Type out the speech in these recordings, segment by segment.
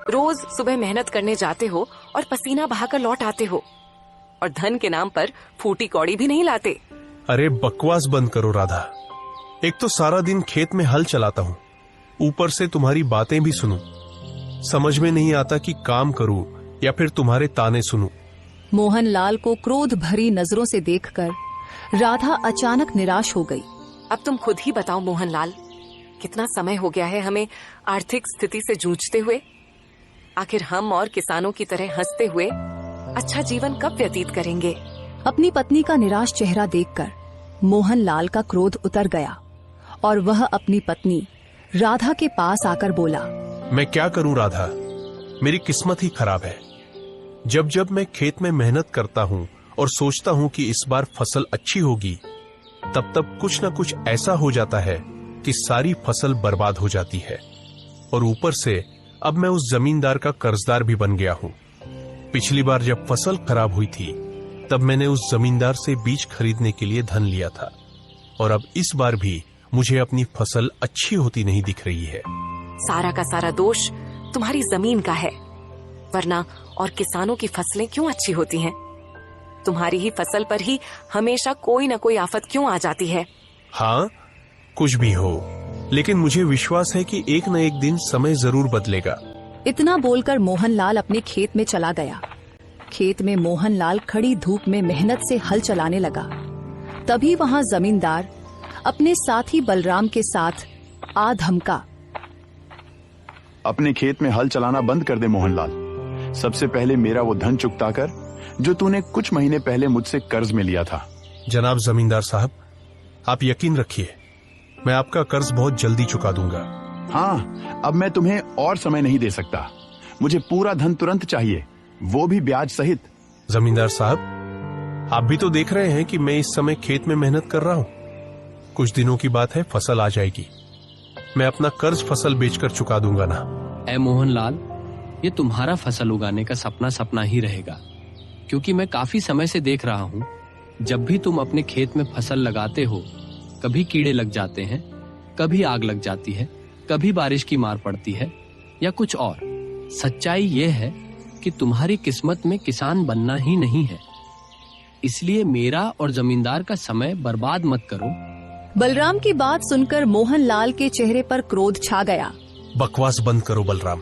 रोज सुबह मेहनत करने जाते हो और पसीना बहाकर लौट आते हो, और धन के नाम पर फूटी कौड़ी भी नहीं लाते। अरे बकवास बंद करो राधा। एक तो सारा दिन खेत में हल चलाता हूँ, ऊपर से तुम्हारी बातें भी सुनूं। समझ में नहीं आता कि काम करूं या फिर तुम्हारे ताने सुनूं। मोहनलाल को क्रोध भरी नजरों से देखकर राधा अचानक निराश हो गई। अब तुम खुद ही बताओ मोहनलाल, कितना समय हो गया है हमें आर्थिक स्थिति से जूझते हुए। आखिर हम और किसानों की तरह हंसते हुए अच्छा जीवन कब व्यतीत करेंगे? अपनी पत्नी का निराश चेहरा देखकर मोहनलाल का क्रोध उतर गया और वह अपनी पत्नी राधा के पास आकर बोला, मैं क्या करूं राधा, मेरी किस्मत ही खराब है। जब जब मैं खेत में मेहनत करता हूं और सोचता हूं कि इस बार फसल अच्छी होगी, तब तब कुछ न कुछ ऐसा हो जाता है कि सारी फसल बर्बाद हो जाती है। और ऊपर से अब मैं उस जमींदार का कर्जदार भी बन गया हूं। पिछली बार जब फसल खराब हुई थी, तब मैंने उस जमींदार से बीज खरीदने के लिए धन लिया था, और अब इस बार भी मुझे अपनी फसल अच्छी होती नहीं दिख रही है। सारा का सारा दोष तुम्हारी जमीन का है, वरना और किसानों की फसलें क्यों अच्छी होती हैं? तुम्हारी ही फसल पर ही हमेशा कोई न कोई आफत क्यों आ जाती है? हाँ, कुछ भी हो, लेकिन मुझे विश्वास है कि एक न एक दिन समय जरूर बदलेगा। इतना बोलकर मोहनलाल अपने खेत में चला गया। खेत में मोहनलाल खड़ी धूप में मेहनत से हल चलाने लगा। तभी वहां जमींदार अपने साथी बलराम के साथ आ धमका, अपने खेत में हल चलाना बंद कर दे मोहनलाल। सबसे पहले मेरा वो धन चुकता कर जो तूने कुछ महीने पहले मुझसे कर्ज में लिया था। जनाब जमींदार साहब, आप यकीन रखिए, मैं आपका कर्ज बहुत जल्दी चुका दूंगा। हाँ, अब मैं तुम्हें और समय नहीं दे सकता। मुझे पूरा धन तुरंत चाहिए, वो भी ब्याज सहित। जमींदार साहब, आप भी तो देख रहे हैं कि मैं इस समय खेत में मेहनत कर रहा हूं। कुछ दिनों की बात है, फसल आ जाएगी। मैं अपना कर्ज फसल बेचकर चुका दूंगा ना। ऐ मोहनलाल, ये तुम्हारा फसल उगाने का सपना सपना ही रहेगा, क्योंकि मैं काफी समय से देख रहा हूँ, जब भी तुम अपने खेत में फसल लगाते हो, कभी कीड़े लग जाते हैं, कभी आग लग जाती है, कभी बारिश की मार पड़ती है या कुछ और। सच्चाई ये है कि तुम्हारी किस्मत में किसान बनना ही नहीं है। इसलिए मेरा और जमींदार का समय बर्बाद मत करो। बलराम की बात सुनकर मोहनलाल के चेहरे पर क्रोध छा गया। बकवास बंद करो बलराम।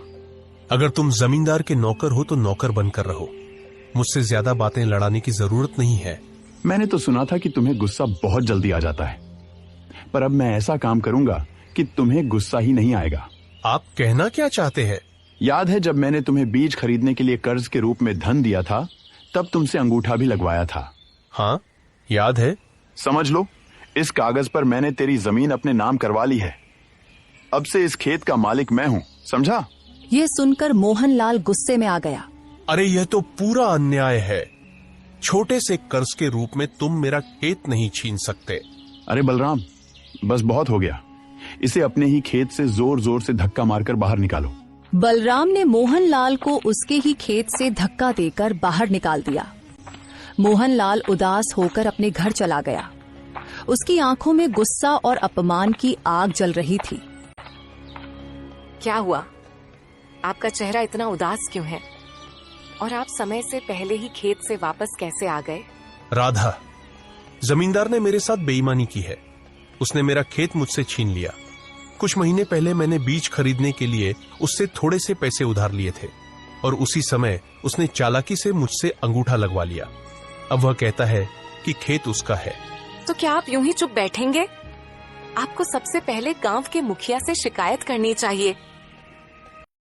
अगर तुम जमींदार के नौकर हो तो नौकर बनकर रहो। मुझसे ज्यादा बातें लड़ाने की जरूरत नहीं है। मैंने तो सुना था कि तुम्हें गुस्सा बहुत जल्दी आ जाता है, पर अब मैं ऐसा काम करूंगा कि तुम्हें गुस्सा ही नहीं आएगा। आप कहना क्या चाहते हैं? याद है जब मैंने तुम्हें बीज खरीदने के लिए कर्ज के रूप में धन दिया था, तब तुमसे अंगूठा भी लगवाया था। हाँ, याद है। समझ लो, इस कागज पर मैंने तेरी जमीन अपने नाम करवा ली है। अब से इस खेत का मालिक मैं हूँ, समझा? ये सुनकर मोहनलाल गुस्से में आ गया। अरे यह तो पूरा अन्याय है। छोटे से कर्ज के रूप में तुम मेरा खेत नहीं छीन सकते। अरे बलराम, बस बहुत हो गया। इसे अपने ही खेत से जोर जोर से धक्का मारकर बाहर निकालो। बलराम ने मोहनलाल को उसके ही खेत से धक्का देकर बाहर निकाल दिया। मोहनलाल उदास होकर अपने घर चला गया। उसकी आंखों में गुस्सा और अपमान की आग जल रही थी। क्या हुआ? आपका चेहरा इतना उदास क्यों है? और आप समय से पहले ही खेत से वापस कैसे आ गए? राधा, जमींदार ने मेरे साथ बेईमानी की है। उसने मेरा खेत मुझसे छीन लिया। कुछ महीने पहले मैंने बीज खरीदने के लिए उससे थोड़े से पैसे उधार लिए थे, और उसी समय उसने चालाकी से मुझसे अंगूठा लगवा लिया। अब वह कहता है कि खेत उसका है। तो क्या आप यूं ही चुप बैठेंगे? आपको सबसे पहले गांव के मुखिया से शिकायत करनी चाहिए।